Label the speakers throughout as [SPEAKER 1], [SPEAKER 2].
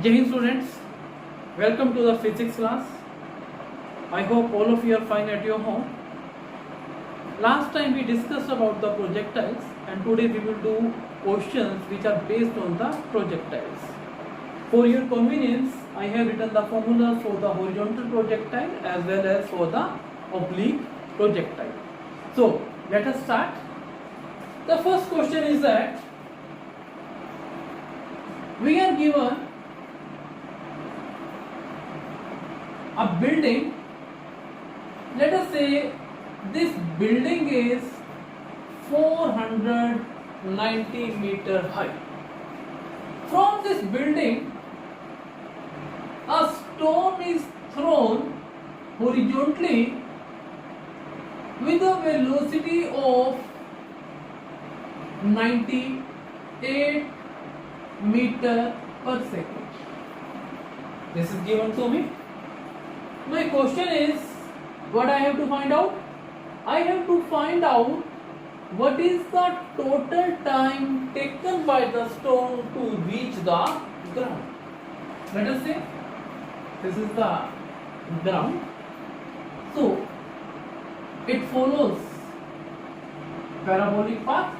[SPEAKER 1] Jai Hind students, welcome to the physics class. I hope all of you are fine at your home. Last time we discussed about the projectiles and today we will do questions which are based on the projectiles. For your convenience, I have written the formulas for the horizontal projectile as well as for the oblique projectile. So let us start. The first question is that we are given a building. Let us say this building is 490 meter high. From this building, a stone is thrown horizontally with a velocity of 98 meter per second. This is given to me. My question is, what I have to find out? I have to find out what is the total time taken by the stone to reach the ground. Let us say this is the ground. So it follows parabolic path.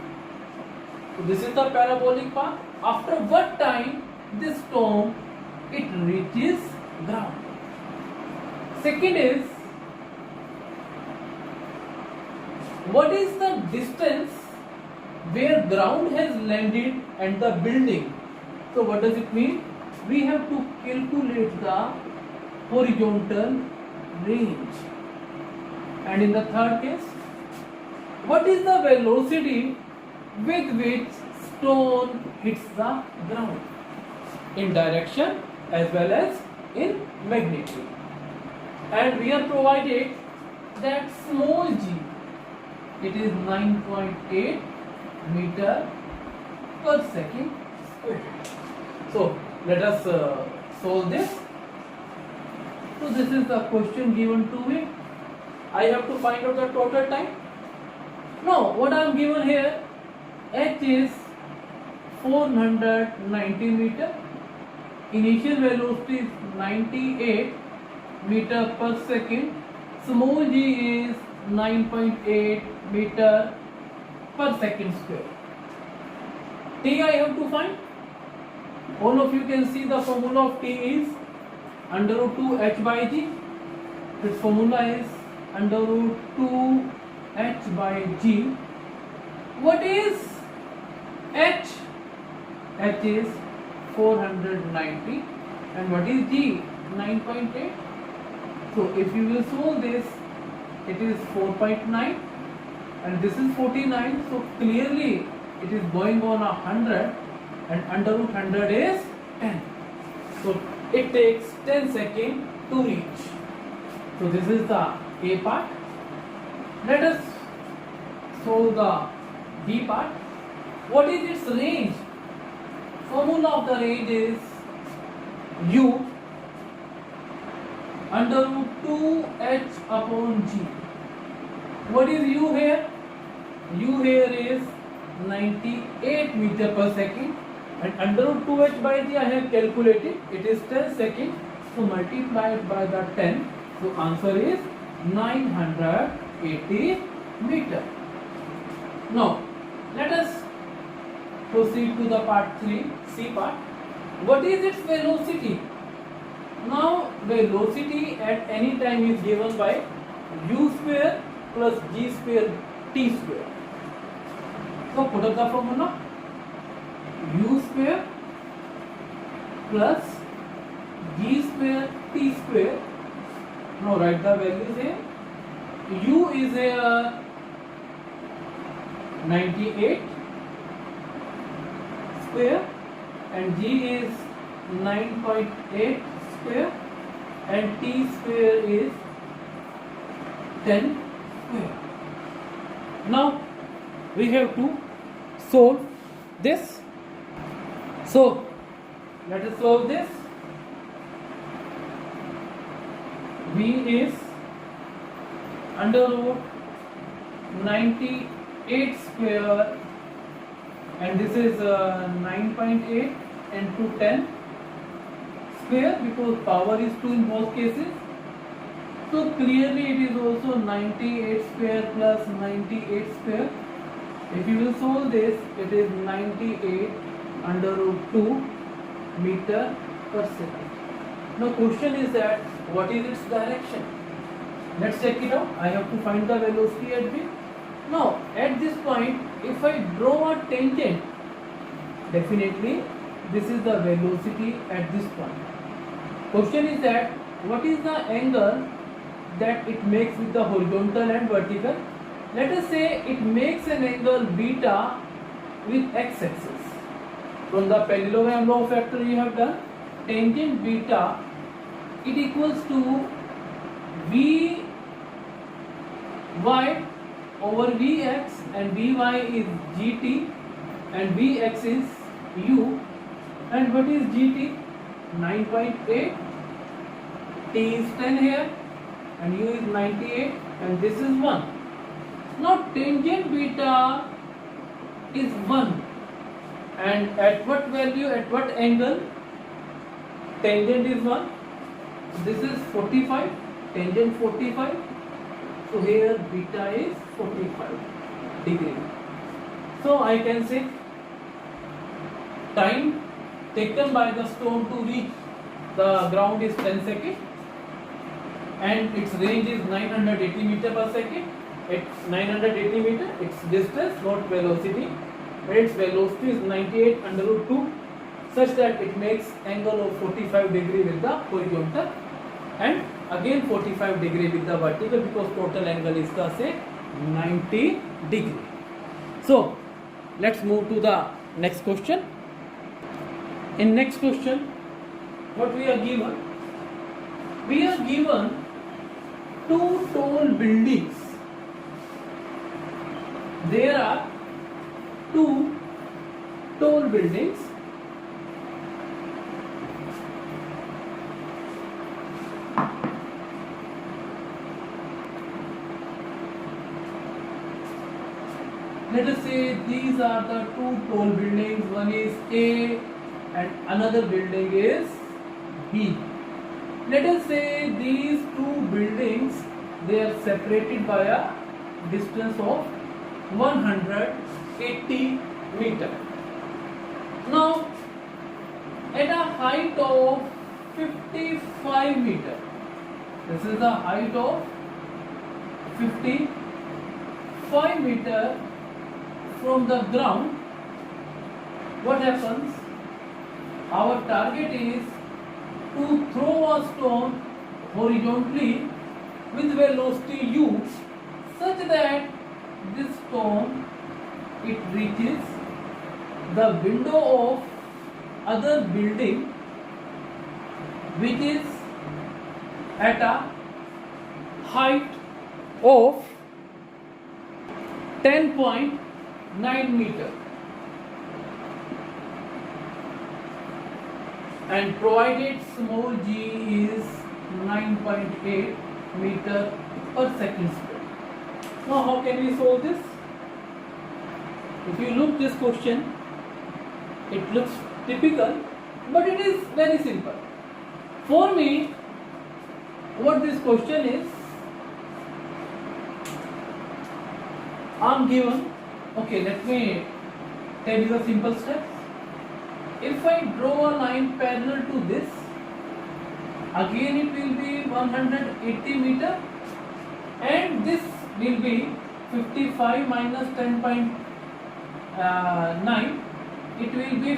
[SPEAKER 1] So this is the parabolic path. After what time this stone it reaches ground? Second is, what is the distance where ground has landed and the building? So what does it mean? We have to calculate the horizontal range. And in the third case, what is the velocity with which stone hits the ground in direction as well as in magnitude? And we are provided that small g, it is 9.8 meter per second square. So let us solve this. So this is the question given to me. I have to find out the total time. Now what I am given here, h is 490 meter, initial velocity is 98 meter per second, small g is 9.8 meter per second square. T I have to find. All of you can see the formula of T is under root 2 h by g. Its formula is under root 2 h by g. What is h? H is 490 and what is g? 9.8. So if you will solve this, it is 4.9 and this is 49. So clearly it is going on 100 and under root 100 is 10. So it takes 10 seconds to reach. So this is the A part. Let us solve the B part. What is its range? Formula of the range is U under root 2h upon g. What is u here? U here is 98 meter per second and under root 2h by g I have calculated, it is 10 seconds. So multiplied by the 10. So answer is 980 meter. Now let us proceed to the part 3, C part. What is its velocity? Now velocity at any time is given by u square plus g square t square. So put up the formula, u square plus g square t square. Now write the values here. U is a 98 square and g is 9.8 square and t square is 10 square. Now we have to solve this. So let us solve this. V is under root 98 square and this is 9.8 into 10 square because power is 2 in both cases. So clearly it is also 98 square plus 98 square. If you will solve this, it is 98 under root 2 meter per second. Now question is that what is its direction? Let's check it out. I have to find the velocity at B. Now at this point, if I draw a tangent, definitely this is the velocity at this point. Question is that what is the angle that it makes with the horizontal and vertical? Let us say it makes an angle beta with x-axis. From the parallelogram law factor you have done, tangent beta, it equals to Vy over Vx, and Vy is gt and Vx is u. And what is gt? 9.8. T is 10 here and u is 98 and this is 1. Now tangent beta is 1, and at what value, at what angle tangent is 1? This is 45, tangent 45, so here beta is 45 degree. So I can say time taken by the stone to reach the ground is 10 seconds and its range is 980 meter per second. It's 980 meter, its distance, not velocity, and its velocity is 98 under root 2, such that it makes angle of 45 degree with the horizontal and again 45 degree with the vertical, because total angle is the say 90 degree. So let's move to the next question. In next question, what we are given? We are given two tall buildings. There are two tall buildings. Let us say these are the two tall buildings. One is A and another building is B. Let us say these two buildings, they are separated by a distance of 180 meter. Now at a height of 55 meter, this is the height of 55 meter from the ground, what happens? Our target is to throw a stone horizontally with velocity u, such that this stone, it reaches the window of other building, which is at a height of 10.9 meter, and provided small g is 9.8 meter per second square. Now how can we solve this? If you look this question, it looks typical, but it is very simple. For me, what this question is, I am given, okay, let me tell you the simple steps. If I draw a line parallel to this, again it will be 180 meter, and this will be 55 minus 10.9, it will be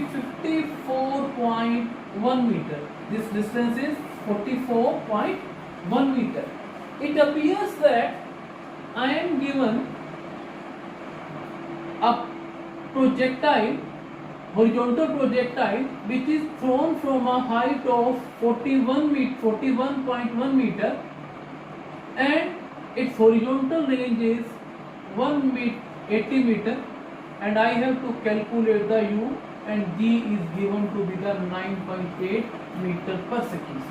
[SPEAKER 1] 54.1 meter. This distance is 44.1 meter. It appears that I am given a projectile, horizontal projectile, which is thrown from a height of 41.1 meter, and its horizontal range is 180 meter, and I have to calculate the u, and g is given to be the 9.8 meter per second.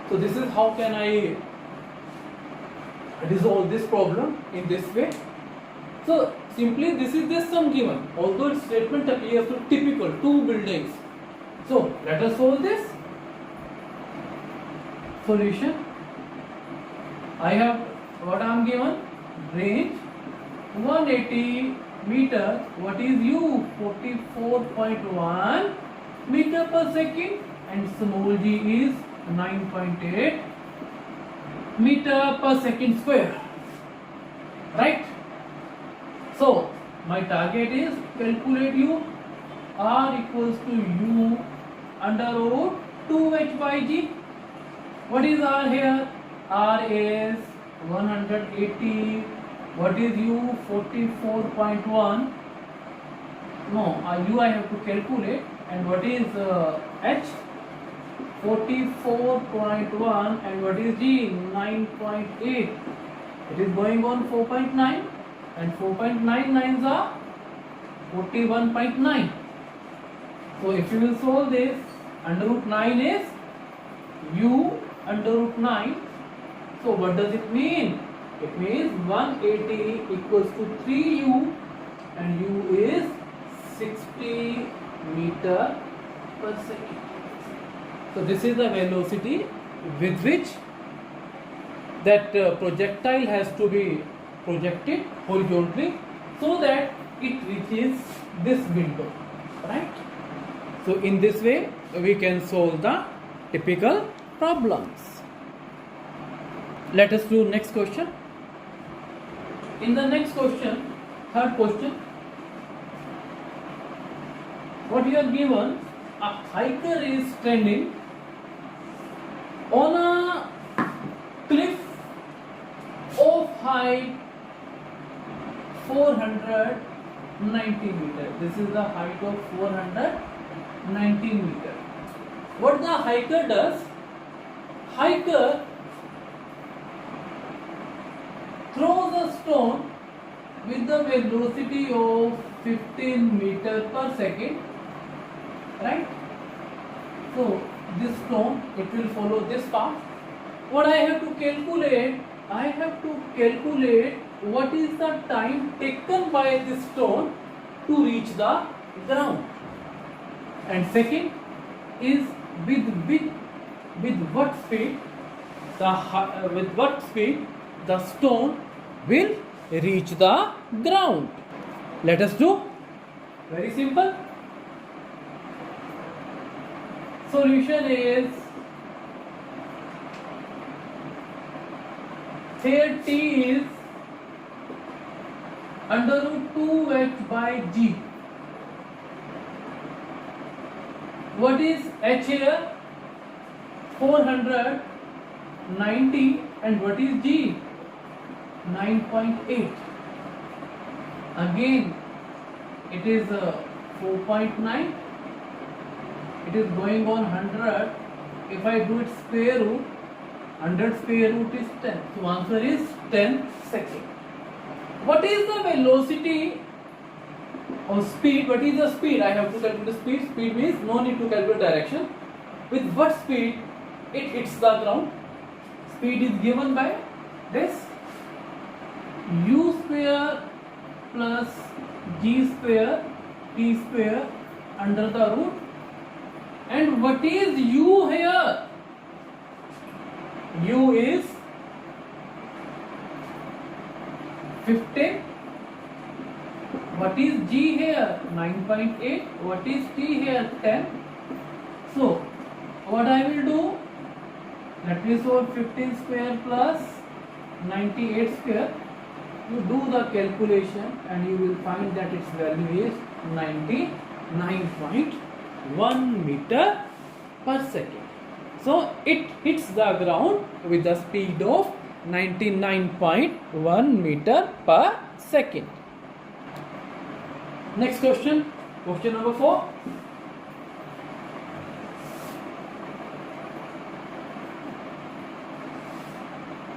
[SPEAKER 1] So this is how can I resolve this problem in this way. So simply this is the sum given, although its statement appears to typical, two buildings. So let us solve this. Solution. I have what I am given, range 180 meter. What is u? 44.1 meter per second, and small g is 9.8 meter per second square. Right? So my target is calculate u. R equals to u under root 2h by g. What is R here? R is 180. What is u? 44.1. No, u I have to calculate. And what is h? 44.1. And what is g? 9.8. It is going on 4.9. And 4.99s are 41.9. So if you will solve this, under root 9 is u under root 9. So what does it mean? It means 180 equals to 3u, and u is 60 meter per second. So this is the velocity with which that projectile has to be projected horizontally so that it reaches this window, right? So in this way we can solve the typical problems. Let us do next question. In the next question, third question, what you are given, a hiker is standing on a cliff of height 490 meter. This is the height of 490 meter. What the hiker does? Hiker throws a stone with the velocity of 15 meter per second, right? So this stone, it will follow this path. What I have to calculate? I have to calculate what is the time taken by this stone to reach the ground. And second is with what speed the stone will reach the ground. Let us do. Very simple. Solution is here t is under root 2h by g. What is h here? 490. And what is g? 9.8. Again it is 4.9. It is going on 100. If I do it square root, 100 square root is 10. So answer is 10 seconds. What is the velocity or speed? What is the speed? I have to calculate the speed. Speed means no need to calculate direction. With what speed it hits the ground? Speed is given by this u square plus g square t square under the root. And what is u here? U is 15. What is g here? 9.8. What is t here? 10. So what I will do? Let me solve 15 square plus 98 square. You do the calculation and you will find that its value is 99.1 meter per second. So it hits the ground with the speed of 99.1 meter per second. Next question, question number 4.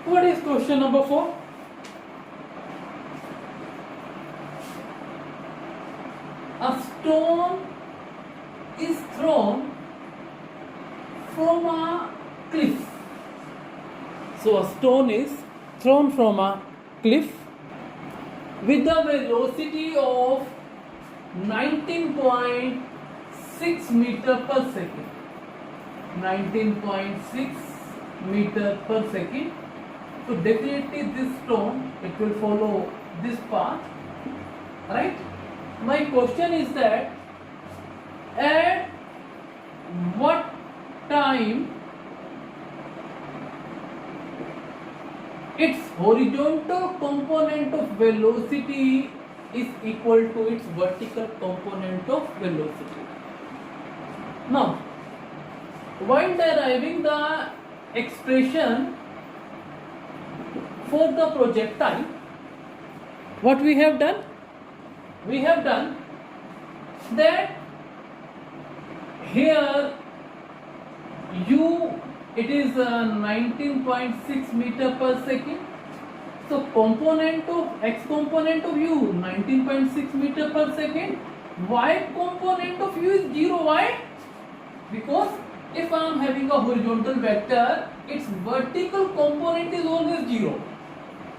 [SPEAKER 1] What is question number 4? A stone is thrown from a cliff. So a stone is thrown from a cliff with the velocity of 19.6 meter per second. 19.6 meter per second. So definitely this stone, it will follow this path, right? My question is that at what time its horizontal component of velocity is equal to its vertical component of velocity. Now, while deriving the expression for the projectile, what we have done? We have done that here u, it is 19.6 meter per second. So component of x component of u 19.6 meter per second. Y component of u is 0. Why? Because if I am having a horizontal vector, its vertical component is always 0.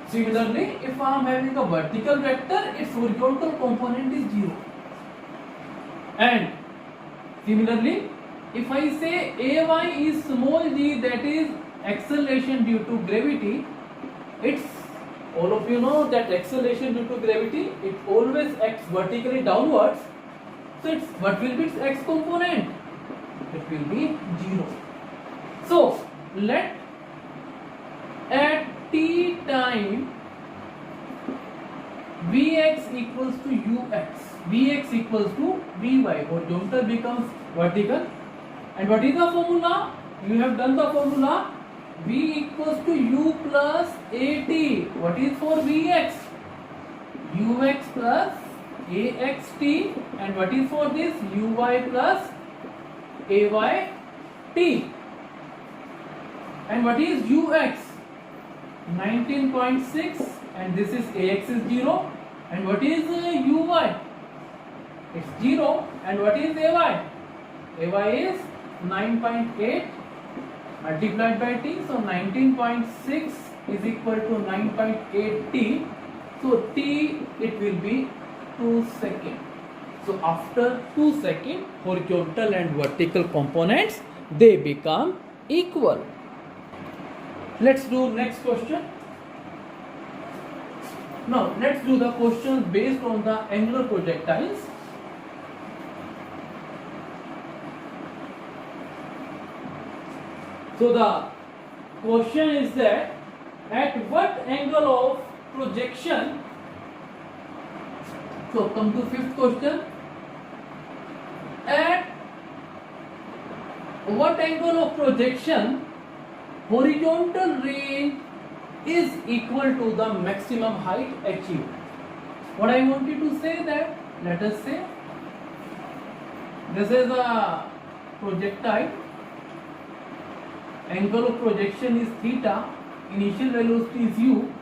[SPEAKER 1] Similarly, if I am having a vertical vector, its horizontal component is 0. And similarly, if I say Ay is small g, that is acceleration due to gravity, it's, all of you know that acceleration due to gravity, it always acts vertically downwards. So it's, what will be its x component? It will be 0. So let at t time Vx equals to ux, Vx equals to Vy, horizontal becomes vertical. And what is the formula? You have done the formula. V equals to u plus at. What is for Vx? Ux plus axt. And what is for this? Uy plus ayt. And what is ux? 19.6, and this is ax is 0. And what is uy? It's 0. And what is ay? Ay is 9.8 multiplied by t. So 19.6 is equal to 9.8 t. So t, it will be 2 seconds. So after 2 seconds, horizontal and vertical components, they become equal. Let's do next question. Now let's do the questions based on the angular projectiles. So the question is that at what angle of projection, so come to fifth question, at what angle of projection horizontal range is equal to the maximum height achieved. What I want you to say that, let us say this is a projectile, angle of projection is theta, initial velocity is u,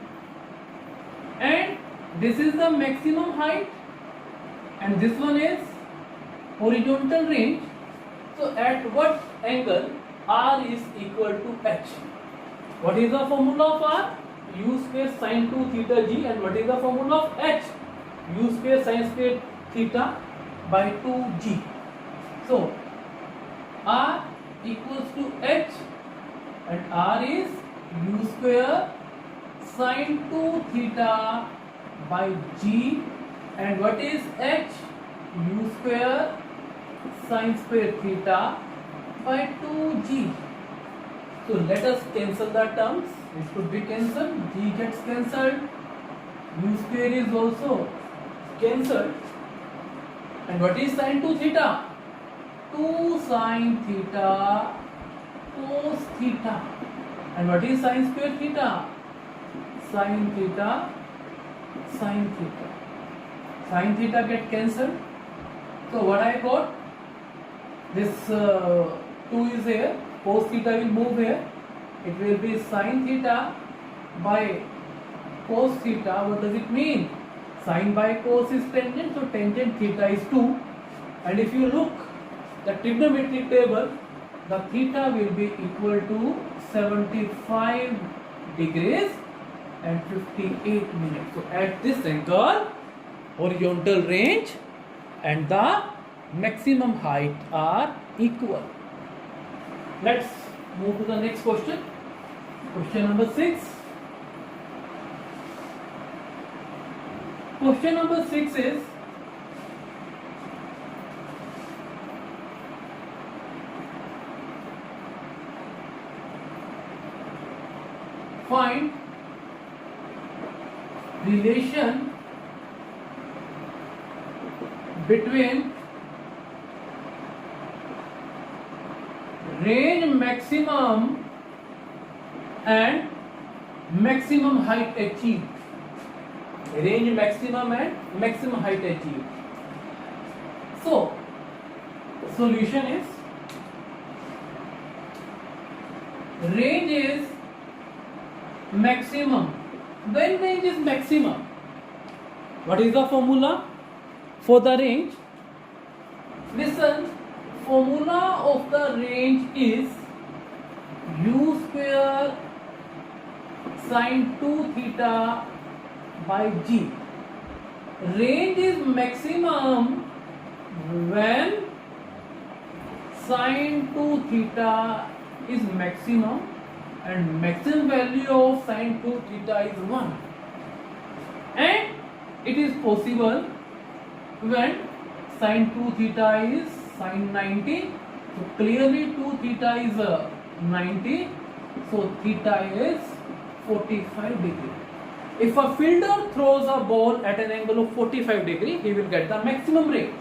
[SPEAKER 1] and this is the maximum height, and this one is horizontal range. So at what angle r is equal to h? What is the formula of r? U square sine 2 theta g. And what is the formula of h? U square sine square theta by 2g. So r equals to h, and r is u square sine 2 theta by g. And what is h? U square sine square theta by 2g. So let us cancel the terms. It could be cancelled. G gets cancelled. U square is also cancelled. And what is sine 2 theta? 2 sine theta cos theta. And what is sine square theta? Sine theta sine theta. Sine theta get cancelled. So what I got? This 2 is here. Cos theta will move here. It will be sine theta by cos theta. What does it mean? Sine by cos is tangent, so tangent theta is 2. And if you look the trigonometric table, the theta will be equal to 75 degrees and 58 minutes. So at this angle, horizontal range and the maximum height are equal. Let's move to the next question. Question number 6. Question number 6 is find relation between range maximum and maximum height achieved. Range maximum and maximum height achieved. So, solution is range is maximum. When range is maximum, what is the formula for the range? Listen, formula of the range is u square sin 2 theta by g. Range is maximum when sin 2 theta is maximum and maximum value of sin 2 theta is 1, and it is possible when sin 2 theta is sin 90. So clearly 2 theta is 90, so theta is 45 degree. If a fielder throws a ball at an angle of 45 degree, he will get the maximum range.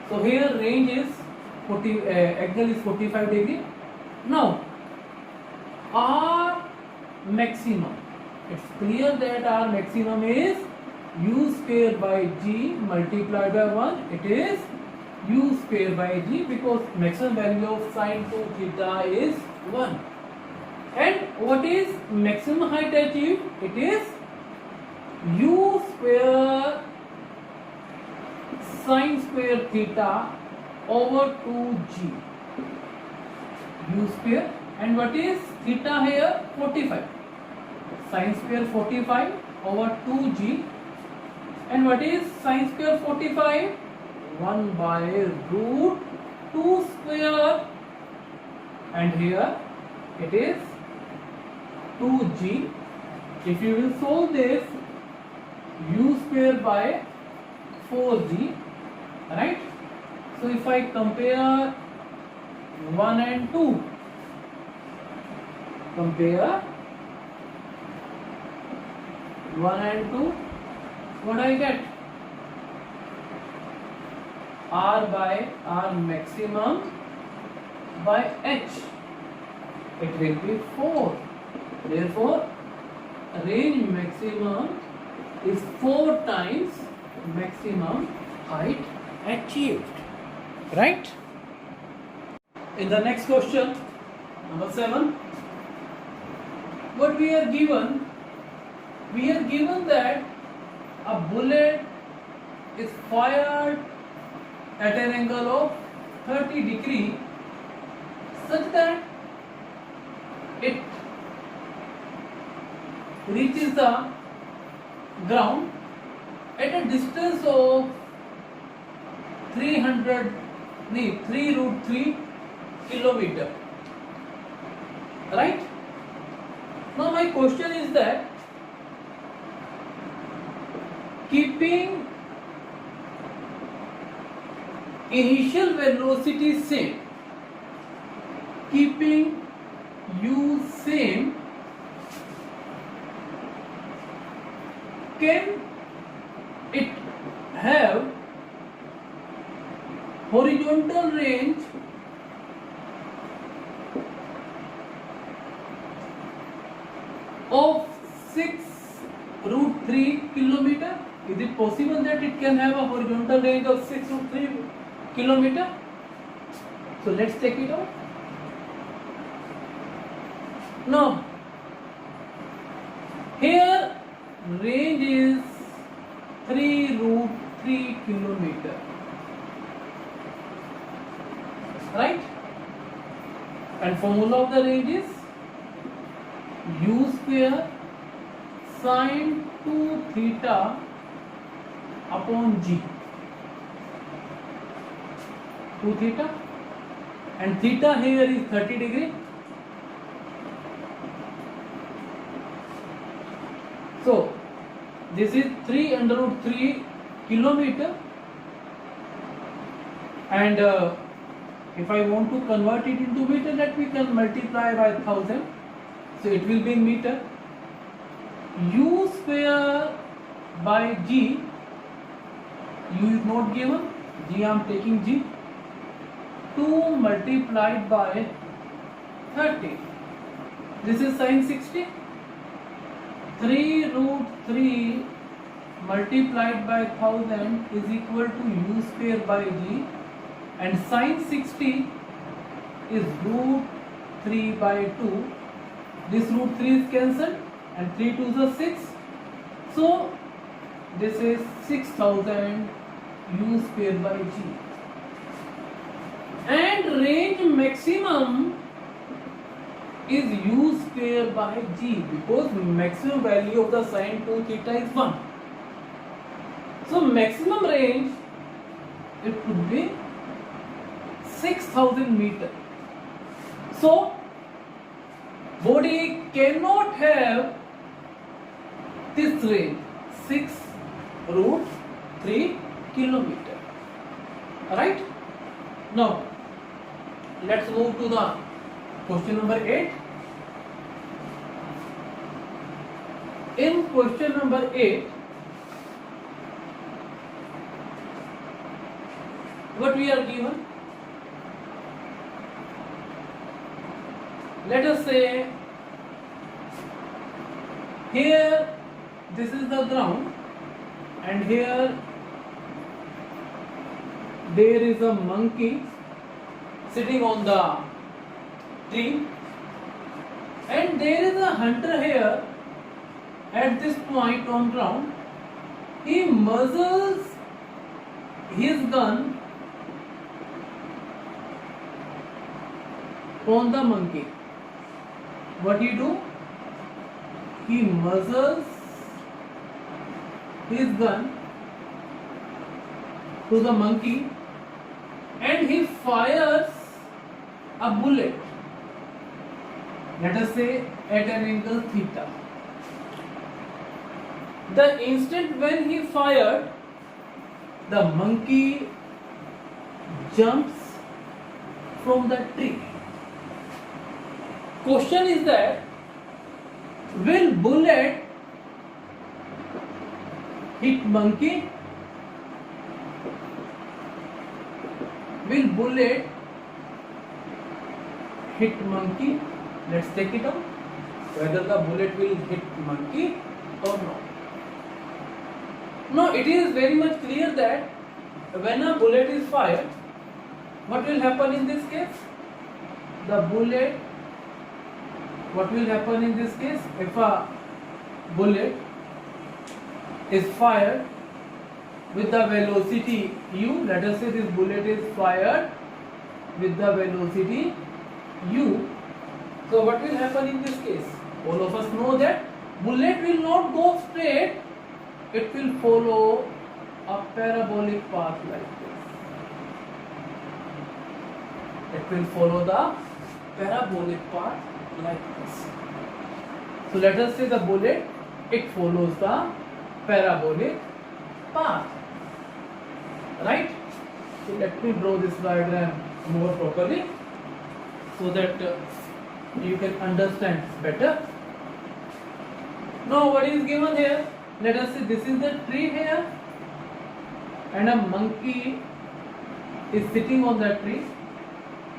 [SPEAKER 1] So here range is angle is 45 degree. Now R maximum, it's clear that R maximum is u square by g multiplied by 1. It is u square by g because maximum value of sin 2 theta is 1. And what is maximum height achieved? It is u square sin square theta over 2g. U square, and what is theta here? 45. Sin square 45 over 2g. And what is sin square 45? 1 by root 2 square. And here it is 2g. If you will solve this, u square by 4g, right? So if I compare 1 and 2, compare 1 and 2, what I get? R by R maximum by h, it will be 4. Therefore range maximum is 4 times maximum height achieved, right? In the next question, number 7, what we are given? We are given that a bullet is fired at an angle of 30 degree such that it reaches the ground at a distance of 3 root 3 kilometer, right? Now my question is that keeping initial velocity same, keeping u same, can it have horizontal range of 6 root 3 kilometer? Is it possible that it can have a horizontal range of 6 root 3 kilometer? So let's take it out. Now here range is 3 root 3 kilometer, right? And formula of the range is u square sin 2 theta upon g. 2 theta, and theta here is 30 degree. This is 3 under root 3 kilometer, and if I want to convert it into meter, that we can multiply by 1000, so it will be in meter. U square by G, U is not given, G I am taking G, 2 multiplied by 30, this is sin 60, 3 root 3 multiplied by 1000 is equal to U square by G, and sin 60 is root 3 by 2, this root 3 is cancelled and 3 2s are 6, so this is 6000 U square by G. And range maximum is U square by G, because maximum value of the sin 2 theta is 1. So maximum range, it could be 6000 meter. So body cannot have this range, 6 root 3 kilometer. Right? Now let's move to the question number 8. In question number 8, what we are given? Let us say here this is the ground, and here there is a monkey sitting on the tree, and there is a hunter here at this point on ground. He muzzles his gun on the monkey. What he do? He muzzles his gun to the monkey, and he fires a bullet, let us say at an angle theta. The instant when he fired, the monkey jumps from the tree. Question is that, will bullet hit monkey? Will bullet hit monkey? Let's take it out, whether the bullet will hit monkey or not. Now it is very much clear that when a bullet is fired, what will happen in this case? The bullet, what will happen in this case? If a bullet is fired with the velocity u, let us say this bullet is fired with the velocity u, so what will happen in this case? All of us know that bullet will not go straight, it will follow a parabolic path like this. It will follow the parabolic path like this. So let us say the bullet, it follows the parabolic path. Right? So let me draw this diagram more properly so that you can understand better. Now what is given here? Let us say this is the tree here, and a monkey is sitting on that tree,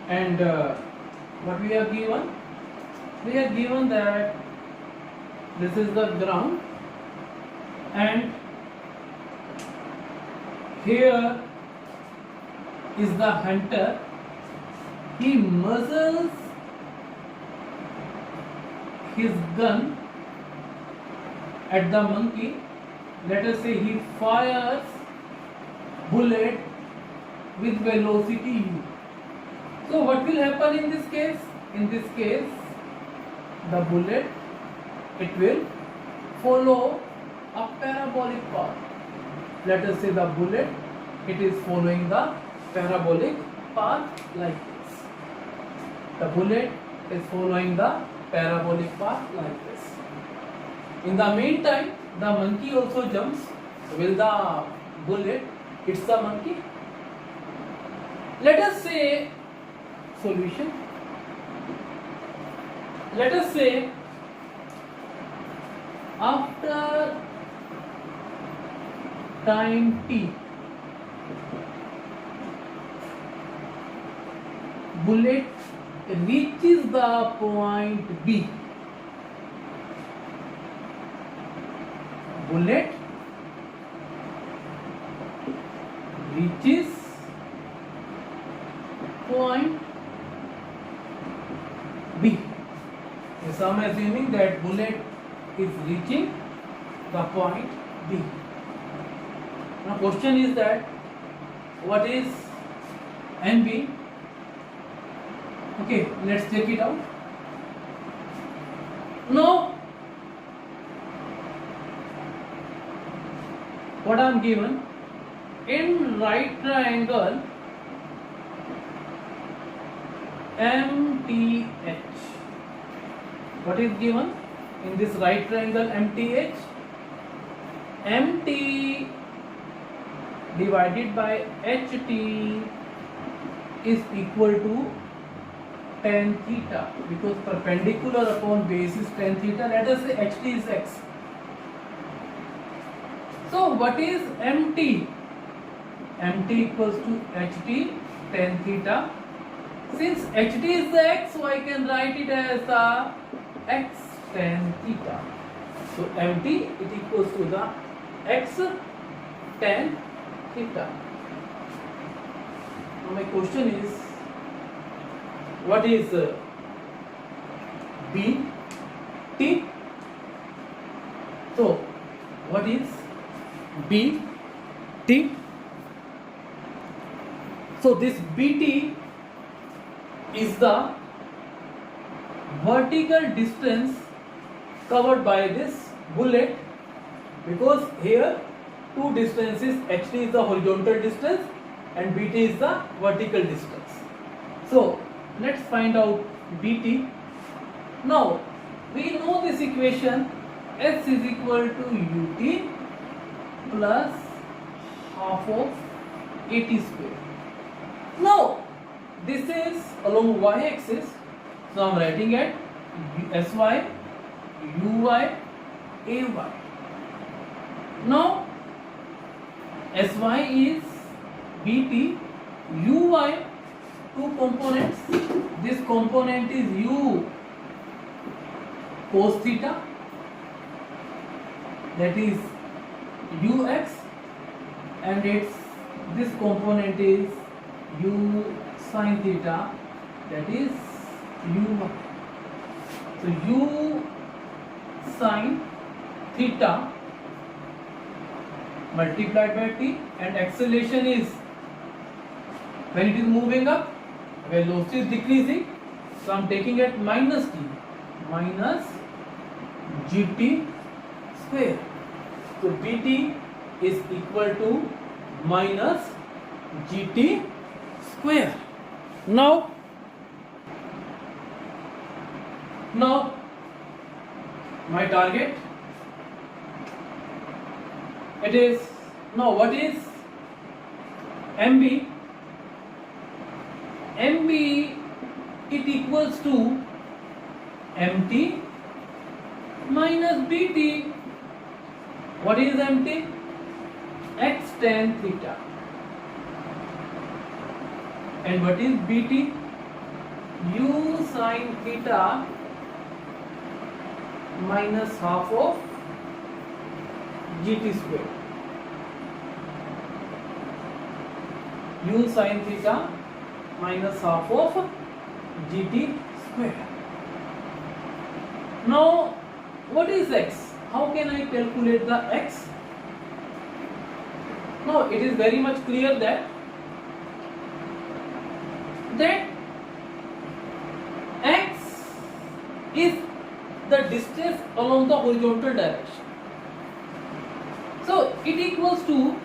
[SPEAKER 1] and what we are given? We are given that this is the ground, and here is the hunter. He muzzles his gun at the monkey. Let us say he fires bullet with velocity u. So what will happen in this case? In this case, the bullet, it will follow a parabolic path. Let us say the bullet, it is following the parabolic path like this. The bullet is following the parabolic path like this. In the meantime, the monkey also jumps. Will the bullet hits the monkey? Let us say solution. Let us say after time t, bullet reaches the point B. Bullet reaches point B. Yes, I am assuming that bullet is reaching the point B. Now question is that what is NB? Okay, let's check it out. Now what I am given in right triangle MTH. What is given in this right triangle MTH? MT divided by HT is equal to tan theta, because perpendicular upon base is tan theta. Let us say HT is x. So what is MT? MT equals to HT tan theta. Since HT is the x, so I can write it as the x tan theta. So MT it equals to the x tan theta. Now my question is, what is BT? So what is BT? So this BT is the vertical distance covered by this bullet, because here two distances, HT is the horizontal distance and BT is the vertical distance. So let's find out BT. Now we know this equation, S is equal to UT plus half of AT square. Now this is along y-axis, so I am writing it SY, UY, AY. Now SY is BT, UY two components. This component is U cos theta, that is UX, and this component is U sin theta, that is UY. So U sin theta multiplied by T, and acceleration is, when it is moving up, velocity is decreasing, so I am taking it minus T, minus GT square. So BT is equal to minus GT square. Now my target, it is, now what is MB? MB it equals to MT minus BT. What is MT? X tan theta. And what is BT? U sin theta minus half of GT square. U sin theta minus half of GT square. Now what is X? How can I calculate the X? Now it is very much clear that X is the distance along the horizontal direction. So it equals to,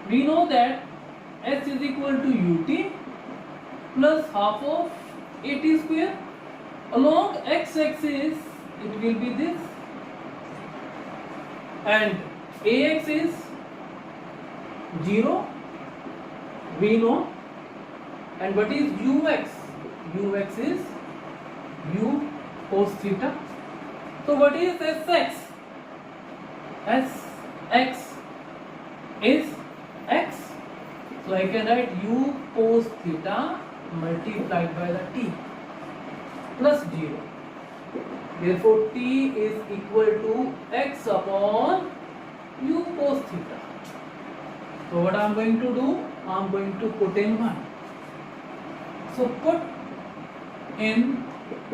[SPEAKER 1] we know that S is equal to UT plus half of AT square. Along x-axis it will be this, and ax is 0, we know. And what is ux? Ux is u cos theta. So what is sx? Sx is x. So I can write u cos theta multiplied by the t plus 0. Therefore t is equal to x upon u cos theta. So what I am going to do? I am going to put in 1. So put in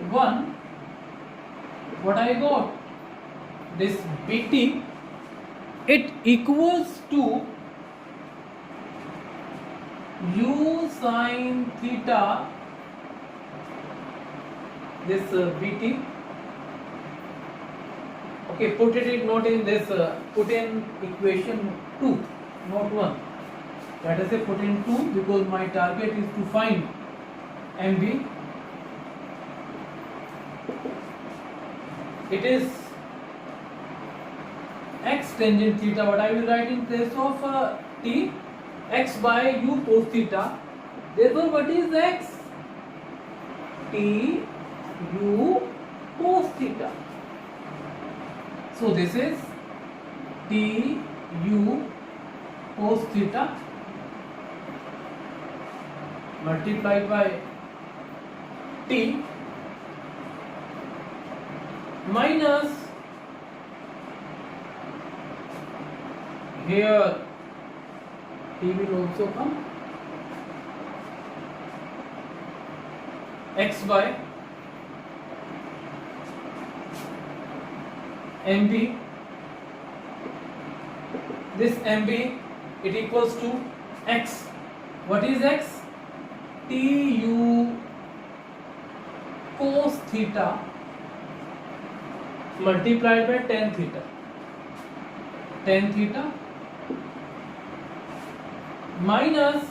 [SPEAKER 1] 1, what I got? This bt, it equals to u sin theta, this bt. Okay, put it not in this, put in equation 2, not 1. Let us say put in 2, because my target is to find MV. It is x tangent theta. What I will write in place of t? X by u cos theta. Therefore, what is x? T u cos theta. So this is t u cos theta multiplied by t minus, here t will also come, x by mb. This mb, it equals to x. What is x? T u cos theta multiplied by tan theta. Tan theta minus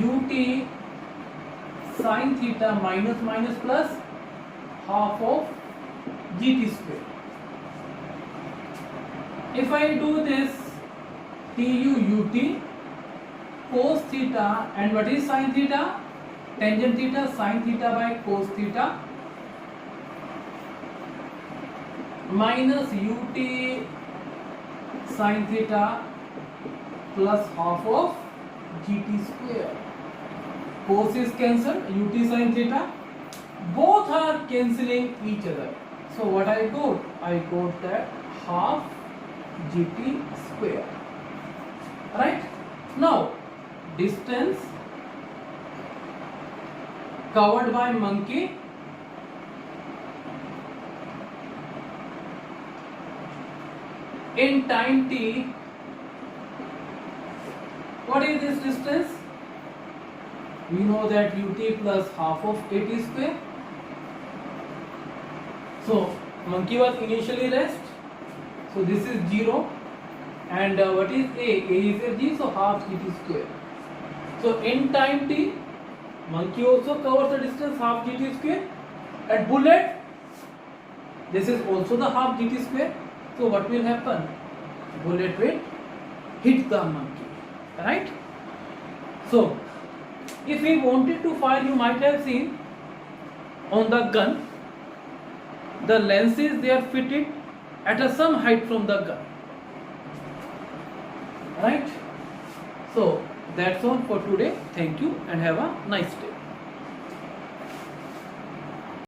[SPEAKER 1] ut sin theta minus minus plus half of gt square. If I do this tu ut cos theta, and what is sin theta? Tangent theta, sin theta by cos theta minus ut sin theta plus half of gt square. Cos is cancelled, ut sin theta, both are cancelling each other. So what I got? I got that half gt square. Right? Now distance covered by monkey in time t. What is this distance? We know that ut plus half of at square. So monkey was initially rest, so this is 0, and what is a? A is a g, so half gt square. So in time t, monkey also covers the distance half gt square. At bullet, this is also the half gt square. So what will happen? Bullet will hit the monkey, right? So if we wanted to fire, you might have seen on the gun, the lenses, they are fitted at a some height from the gun, right? So that's all for today. Thank you and have a nice day.